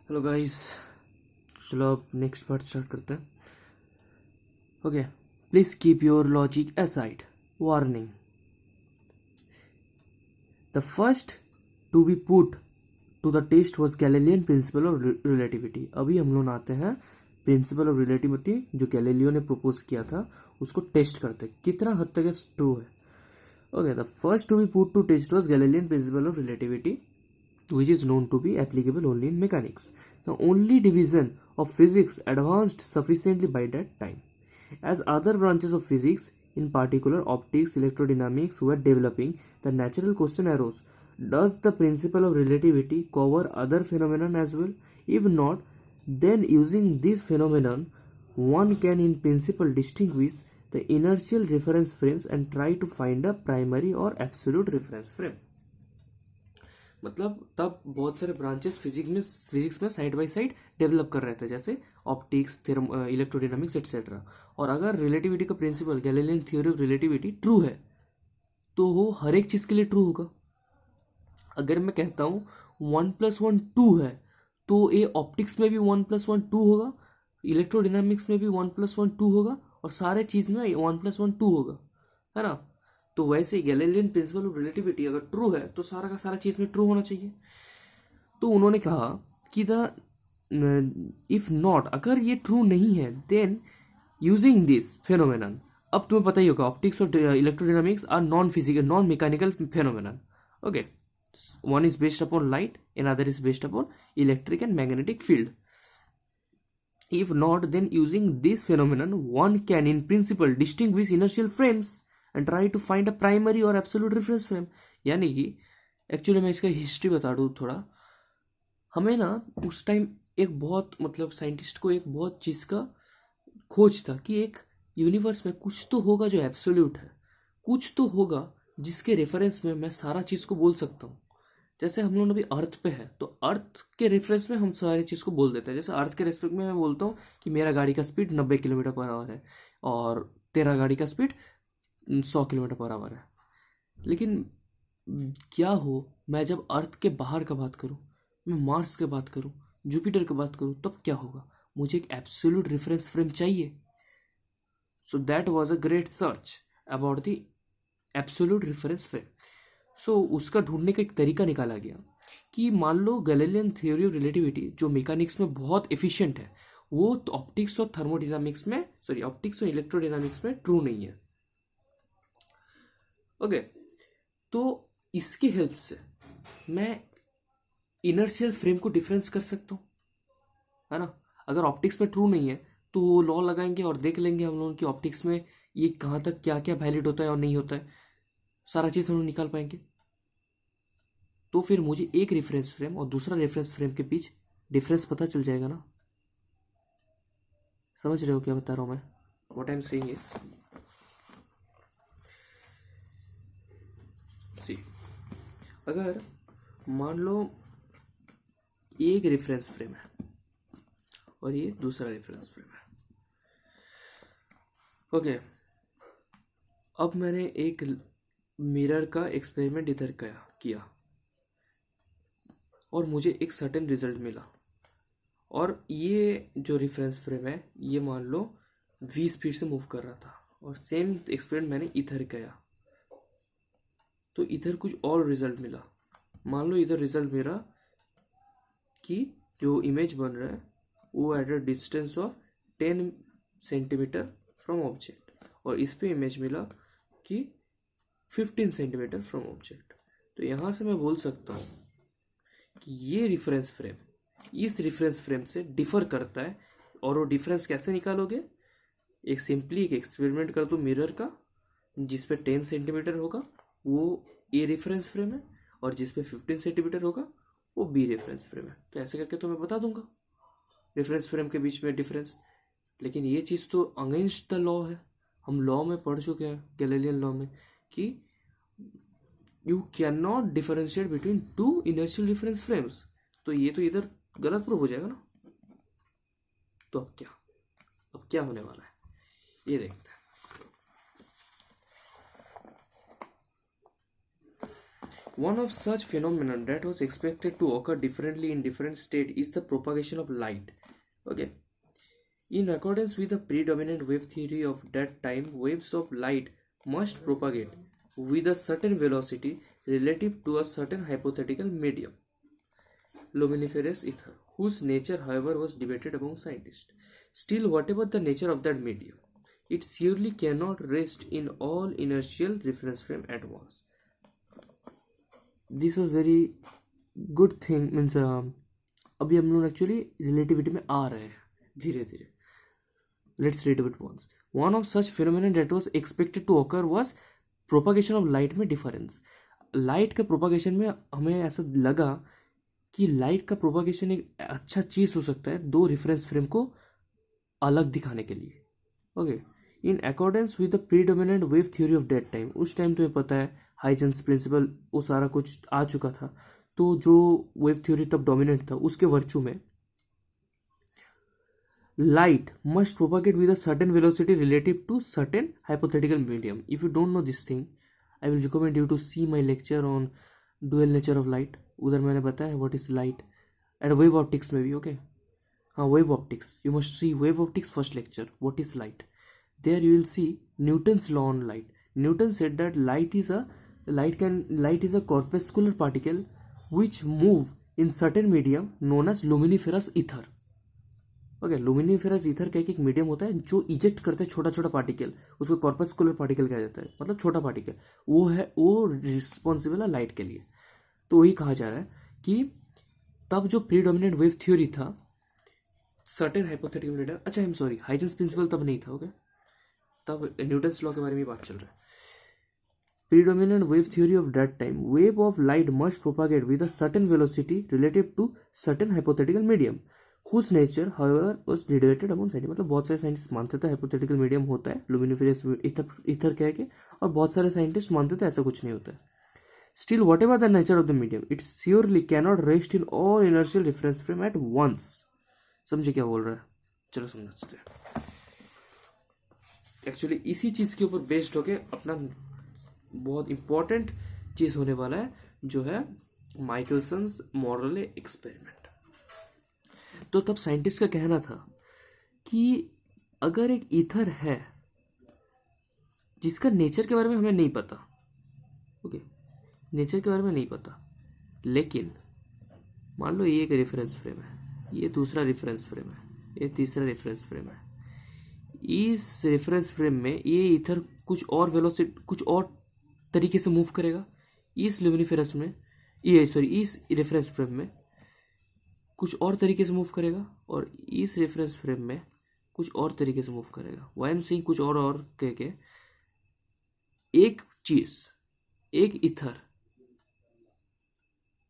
Hello guys, चलो अब next part start करते हैं. Okay, please keep your logic aside. Warning. The first to be put to the test was Galilean principle of relativity. अभी हम लोग आते हैं प्रिंसिपल ऑफ रिलेटिविटी जो गैलीलियो ने प्रपोज किया था, उसको टेस्ट करते हैं कितना हद तक ट्रू है. Okay, the first to be put to test was Galilean principle of relativity which is known to be applicable only in mechanics. The only division of physics advanced sufficiently by that time. As other branches of physics, in particular optics, electrodynamics, were developing, the natural question arose: does the principle of relativity cover other phenomena as well? If not, then using this phenomenon, one can in principle distinguish the inertial reference frames and try to find a primary or absolute reference frame. मतलब तब बहुत सारे branches physics में side by side develop कर रहे थे, जैसे optics, electrodynamics etcetera. और अगर रिलेटिविटी का principle, Galilean theory of relativity true है तो वो हर एक चीज के लिए ट्रू होगा. अगर मैं कहता हूँ 1+1 2 है तो ये ऑप्टिक्स में भी 1+1 2 होगा, इलेक्ट्रोडायनामिक्स में भी 1+1 2 होगा, और सारे चीज में 1+1 2 होगा, है ना. तो वैसे ही गैलीलियन प्रिंसिपल ऑफ रिलेटिविटी अगर ट्रू है तो सारा का सारा चीज में ट्रू होना चाहिए. तो उन्होंने कहा कि इफ नॉट, अगर ये ट्रू नहीं है, देन यूजिंग दिस फेनोमेनन. अब तुम्हें पता ही होगा ऑप्टिक्स और electrodynamics are non physical, non mechanical phenomenon. Okay, one is based upon light, another is based upon electric and magnetic field. If not, then using this phenomenon one can in principle distinguish inertial frames and try to find a primary or absolute reference frame. यानी कि actually मैं इसका history बता दूँ थोड़ा. हमें ना उस टाइम एक बहुत, मतलब साइंटिस्ट को एक बहुत चीज़ का खोज था कि एक यूनिवर्स में कुछ तो होगा जो एब्सोल्यूट है, कुछ तो होगा जिसके रेफरेंस में मैं सारा चीज़ को बोल सकता हूँ. जैसे हम लोग अभी अर्थ पे है तो अर्थ के रेफरेंस में हम सारी चीज़ को बोल देते हैं. जैसे अर्थ के रेफरेंस में मैं बोलता हूँ कि मेरा गाड़ी का स्पीड 90 किलोमीटर पर आवर है और तेरा गाड़ी का स्पीड 100 किलोमीटर पर आवर है. लेकिन क्या हो, मैं जब अर्थ के बाहर का बात करूँ, मैं मार्स की बात करूँ, जुपिटर की बात करूँ, तब क्या होगा? मुझे एक एब्सोल्यूट रेफरेंस फ्रेम चाहिए. So that was a great search about the absolute reference frame. So उसका ढूंढने का एक तरीका निकाला गया कि मान लो गैलीलियन थ्योरी ऑफ रिलेटिविटी जो मैकेनिक्स में बहुत एफिशिएंट है, वो तो ऑप्टिक्स और थर्मोडायनामिक्स में, सॉरी ऑप्टिक्स और इलेक्ट्रोडायनामिक्स में ट्रू नहीं है. ओके, तो इसकी हेल्प से मैं इनर्शियल फ्रेम को डिफरेंस कर सकता हूँ, है ना. अगर ऑप्टिक्स में ट्रू नहीं है तो वो लॉ लगाएंगे और देख लेंगे हम लोग कि ऑप्टिक्स में ये कहाँ तक क्या क्या वैलिड होता है और नहीं होता है, सारा चीज़ हम लोग निकाल पाएंगे. तो फिर मुझे एक रेफरेंस फ्रेम और दूसरा रेफरेंस फ्रेम के बीच डिफरेंस पता चल जाएगा ना. समझ रहे हो क्या बता रहा हूँ मैं? What I am saying is, see, अगर मान लो एक रेफरेंस फ्रेम है और ये दूसरा रेफरेंस फ्रेम है. ओके, अब मैंने एक मिरर का एक्सपेरिमेंट इधर किया और मुझे एक सर्टेन रिजल्ट मिला. और ये जो रेफरेंस फ्रेम है ये मान लो v स्पीड से मूव कर रहा था और सेम एक्सपेरिमेंट मैंने इधर किया तो इधर कुछ और रिजल्ट मिला. मान लो इधर रिजल्ट मेरा कि जो इमेज बन रहा है वो at a distance of 10 centimetre from object, और इस पे इमेज मिला कि 15 सेंटीमीटर फ्रॉम ऑब्जेक्ट. तो यहाँ से मैं बोल सकता हूँ कि ये रेफरेंस फ्रेम इस रेफरेंस फ्रेम से डिफर करता है. और वो डिफरेंस कैसे निकालोगे? एक सिंपली एक एक्सपेरिमेंट कर दो मिरर का जिसपे 10 सेंटीमीटर होगा वो ए रेफरेंस फ्रेम है, और जिसपे 15 सेंटीमीटर होगा वो बी रेफरेंस फ्रेम है. तो ऐसे करके तो मैं बता दूंगा रेफरेंस फ्रेम के बीच में डिफरेंस. लेकिन ये चीज़ तो अगेंस्ट द लॉ है. हम लॉ में पढ़ चुके हैं, गैलीलियन लॉ में, कि you can not differentiate between two inertial reference frames. तो ये तो इधर गलत प्रूव हो जाएगा ना. तो अब क्या होने वाला है ये देखते हैं. One of such phenomena that was expected to occur differently in different states is the propagation of light. Okay. In accordance with the predominant wave theory of that time, waves of light must propagate with a certain velocity relative to a certain hypothetical medium, luminiferous ether, whose nature, however, was debated among scientists. Still, whatever the nature of that medium, it surely cannot rest in all inertial reference frame at once. This was very good thing means अभी हम लोग actually relativity में आ रहे हैं धीरे धीरे. Let's read it once. One of such phenomena that was expected to occur was propagation of light में difference. Light का प्रोपागेशन में हमें ऐसा लगा कि लाइट का प्रोपागेशन एक अच्छा चीज हो सकता है दो रेफरेंस फ्रेम को अलग दिखाने के लिए. Okay. In accordance with the predominant wave theory of that time, उस टाइम तुम्हें पता है हाइजेंस प्रिंसिपल वो सारा कुछ आ चुका था, तो जो वेव थ्योरी तब डोमिनेंट था उसके वर्चू में light must propagate with a certain velocity relative to certain hypothetical medium. If you don't know this thing, I will recommend you to see my lecture on dual nature of light. उधर मैंने बताया what is light and wave optics में भी. okay. हाँ, wave optics, you must see wave optics first lecture, what is light. There you will see Newton's law on light. Newton said that light is a corpuscular particle which move in certain medium known as luminiferous ether. Okay. Luminiferous ether का एक medium होता है जो eject करता है छोटा छोटा particle, उसको कॉर्पस्कुलर पार्टिकल कहा जाता है, मतलब छोटा पार्टिकल. वो रिस्पॉन्सिबल है लाइट के लिए. तो वही कहा जा रहा है कि तब जो प्रीडोमिनेंट वेव थ्योरी था सर्टेन हाइपोथेटिकल मीडियम, अच्छा I am sorry, Huygens principle तब नहीं था. ओके. तब न्यूटन्स लॉ के बारे में बात चल रहा है. Predominant wave theory of that time, wave of light must propagate with a certain velocity relative to certain hypothetical medium, whose nature, however, was debated among scientists. मतलब बहुत सारे साइंटिस्ट मानते थे हाइपोथेटिकल मीडियम होता है लुमिनिफेरस ईथर कह के, और बहुत सारे साइंटिस्ट मानते थे ऐसा कुछ नहीं होता है. Still, whatever the nature of the medium, it surely cannot rest in all inertial reference frame at once. समझे क्या बोल रहा है? चलो समझते हैं. एक्चुअली इसी चीज के ऊपर बेस्ड होके अपना बहुत इंपॉर्टेंट चीज होने वाला है जो है माइकलसन्स मोरले एक्सपेरिमेंट. तो तब साइंटिस्ट का कहना था कि अगर एक ईथर है जिसका नेचर के बारे में हमें नहीं पता, ओके, नेचर के बारे में नहीं पता, लेकिन मान लो ये एक रेफरेंस फ्रेम है, ये दूसरा रेफरेंस फ्रेम है, ये तीसरा रेफरेंस फ्रेम है. इस रेफरेंस फ्रेम में ये ईथर कुछ और वेलोसिटी कुछ और तरीके से मूव करेगा, इस लुमिनिफेरस में इस रेफरेंस फ्रेम में कुछ और तरीके से मूव करेगा, और इस रेफरेंस फ्रेम में कुछ और तरीके से मूव करेगा. वाई एम सेइंग कुछ और कह के, एक चीज, एक ईथर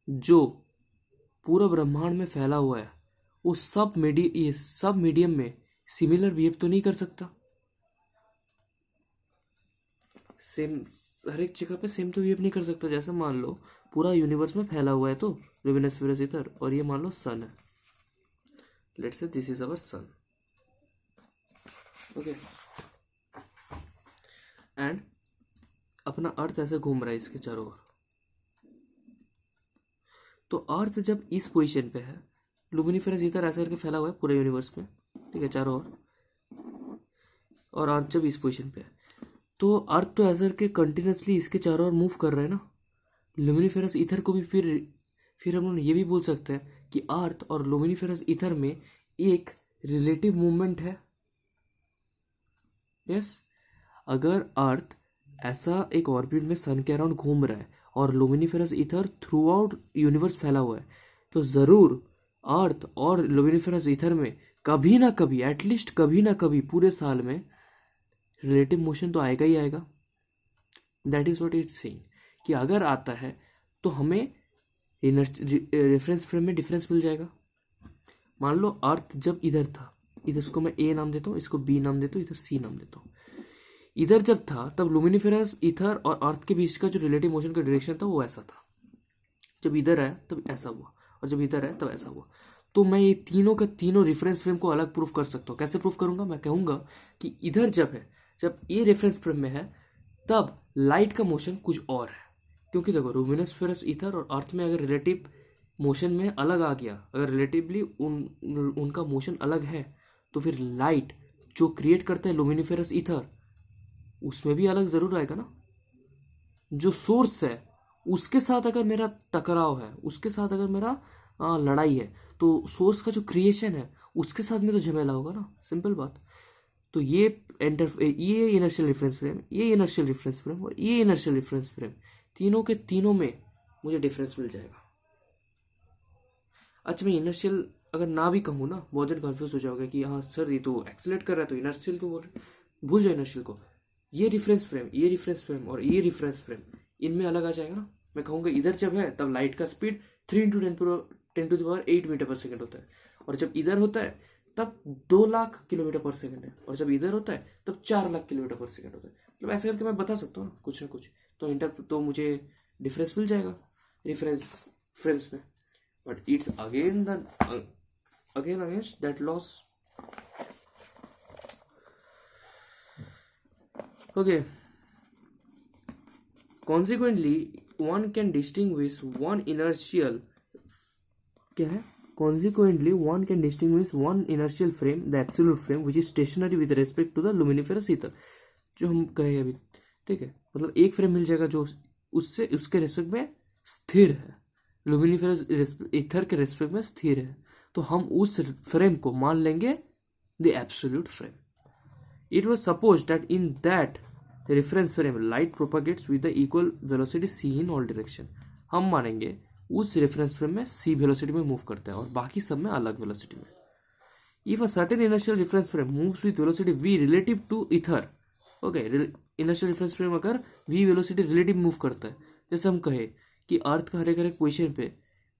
जो पूरा ब्रह्मांड में फैला हुआ है वो सब मीडियम में सिमिलर बिहेव तो नहीं कर सकता. सेम हर एक जगह पे सेम तो बिहेव नहीं कर सकता. जैसे मान लो पूरा यूनिवर्स में फैला हुआ है तो लुमिनिफेरस ईथर, और ये मान लो सन है. Let's say this is our sun. Okay. And अपना अर्थ ऐसे घूम रहा है इसके चारों ओर. तो अर्थ जब इस पोजीशन पे है, लुमिनिफेरस ईथर ऐसे करके फैला हुआ है पूरे यूनिवर्स में, ठीक है, चारों ओर, और अर्थ जब इस पोजीशन पे है तो अर्थ तो ऐसे करके कंटिन्यूसली इसके चारों ओर मूव कर रहा है ना. लुमिनिफेरस ईथर को भी फिर हम लोग ये भी बोल सकते हैं कि अर्थ और लुमिनिफेरस ईथर में एक रिलेटिव मूवमेंट है. यस. अगर अर्थ ऐसा एक ऑर्बिट में सन के अराउंड घूम रहा है और लुमिनिफेरस ईथर थ्रू आउट यूनिवर्स फैला हुआ है, तो जरूर अर्थ और लुमिनिफेरस ईथर में कभी ना कभी, एटलीस्ट कभी ना कभी पूरे साल में रिलेटिव मोशन तो आएगा ही आएगा. That is what it's saying कि अगर आता है तो हमें रेफरेंस फ्रेम में डिफरेंस मिल जाएगा. मान लो अर्थ जब इधर था, इधर इसको मैं ए नाम देता हूँ, इसको बी नाम देता हूँ, इधर सी नाम देता हूँ. इधर जब था तब लुमिनिफेरस ईथर और अर्थ के बीच का जो रिलेटिव मोशन का डायरेक्शन था वो ऐसा था. जब इधर आया तब ऐसा हुआ, और जब इधर आया तब ऐसा हुआ. तो मैं ये तीनों का तीनों रेफरेंस फ्रेम को अलग प्रूफ कर सकता हूँ. कैसे प्रूफ करूंगा? मैं कहूंगा कि इधर जब ये रेफरेंस फ्रेम में है तब लाइट का मोशन कुछ और है, क्योंकि देखो लुमिनोस्फेरस ईथर और अर्थ में अगर रिलेटिव मोशन में अलग आ गया, अगर रिलेटिवली उनका मोशन अलग है, तो फिर लाइट जो क्रिएट करते हैं लुमिनिफेरस ईथर उसमें भी अलग जरूर आएगा ना। जो सोर्स है उसके साथ अगर मेरा टकराव है, उसके साथ अगर मेरा लड़ाई है, तो सोर्स का जो क्रिएशन है उसके साथ में तो झमेला होगा ना, सिंपल बात। तो ये ये इनर्शियल रेफरेंस फ्रेम, ये इनर्शियल रेफरेंस फ्रेम और ये इनर्शियल रेफरेंस फ्रेम, तीनों के तीनों में मुझे डिफरेंस मिल जाएगा। अच्छा मैं इनर्शियल अगर ना भी कहूँ ना, बहुत जन कंफ्यूज हो जाओगे कि हाँ सर ये तो एक्सेलरेट कर रहा है तो इनर्शियल क्यों बोल रहे, भूल जाओ इनर्शियल को। ये रिफरेंस फ्रेम, ये रिफरेंस फ्रेम और ये रिफरेंस फ्रेम, इनमें अलग आ जाएगा ना। मैं कहूँगा इधर जब है तब लाइट का speed 3 into 10 to the power 8 metre पर सेकेंड होता है, और जब इधर होता है तब 2 लाख किलोमीटर पर सेकेंड है, और जब इधर होता है तब 4 लाख किलोमीटर पर सेकेंड होता है। मतलब ऐसे करके मैं बता सकता हूँ कुछ ना कुछ, तो मुझे डिफरेंस मिल जाएगा रेफरेंस फ्रेम्स में। But it's again against that loss. Okay. Consequently, one can distinguish one inertial क्या है? Consequently, one can distinguish one inertial frame, the absolute frame, which is stationary with respect to the luminiferous ether. जो हम कहे अभी, ठीक है, मतलब एक फ्रेम मिल जाएगा जो उससे उसके रेस्पेक्ट में स्थिर है, लुमिनिफेरस ईथर के रेस्पेक्ट में स्थिर है, तो हम उस फ्रेम को मान लेंगे the absolute frame. It was supposed that in that reference frame light propagates with the equal velocity c in all direction. हम मानेंगे उस रेफरेंस फ्रेम में c वेलोसिटी में मूव करता है और बाकी सब में अलग वेलोसिटी में। If a certain inertial reference frame moves with velocity v relative to ether, okay, inertial reference frame अगर v वेलोसिटी रिलेटिव मूव करता है, जैसे हम कहे कि अर्थ का हर एक पोजीशन पे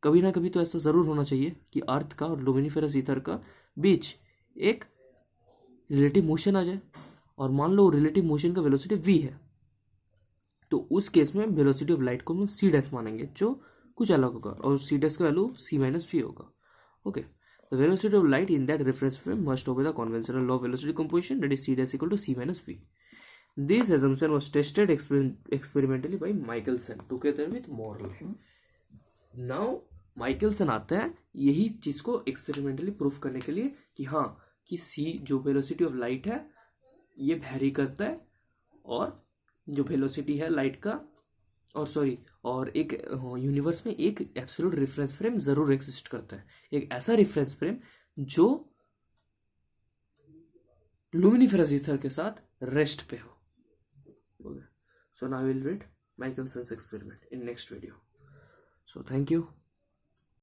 कभी ना कभी तो ऐसा जरूर होना चाहिए कि अर्थ का और लुमिनिफेरस ईथर का बीच एक रिलेटिव मोशन आ जाए, और मान लो रिलेटिव मोशन का वेलोसिटी v है, तो उस केस में वेलोसिटी ऑफ लाइट को हम c डैश मानेंगे जो कुछ अलग होगा, और c डैश का वैल्यू c माइनस v होगा। Okay, the velocity of light in that reference frame must obey the conventional law of velocity composition, that is c dash equal to c minus v। This assumption was tested experimentally by Michelson together with Morley. Now Michelson आता है यही चीज को experimentally proof करने के लिए कि हाँ कि c जो वेलोसिटी ऑफ लाइट है ये वैरी करता है, और जो वेलोसिटी है लाइट का और एक यूनिवर्स में एक एब्सोल्यूट रेफरेंस फ्रेम जरूर एग्जिस्ट करता है, एक ऐसा रेफरेंस फ्रेम जो लुमिनिफेरस ईथर के साथ रेस्ट पे हो। So now we will read Michelson's experiment in next video. So thank you.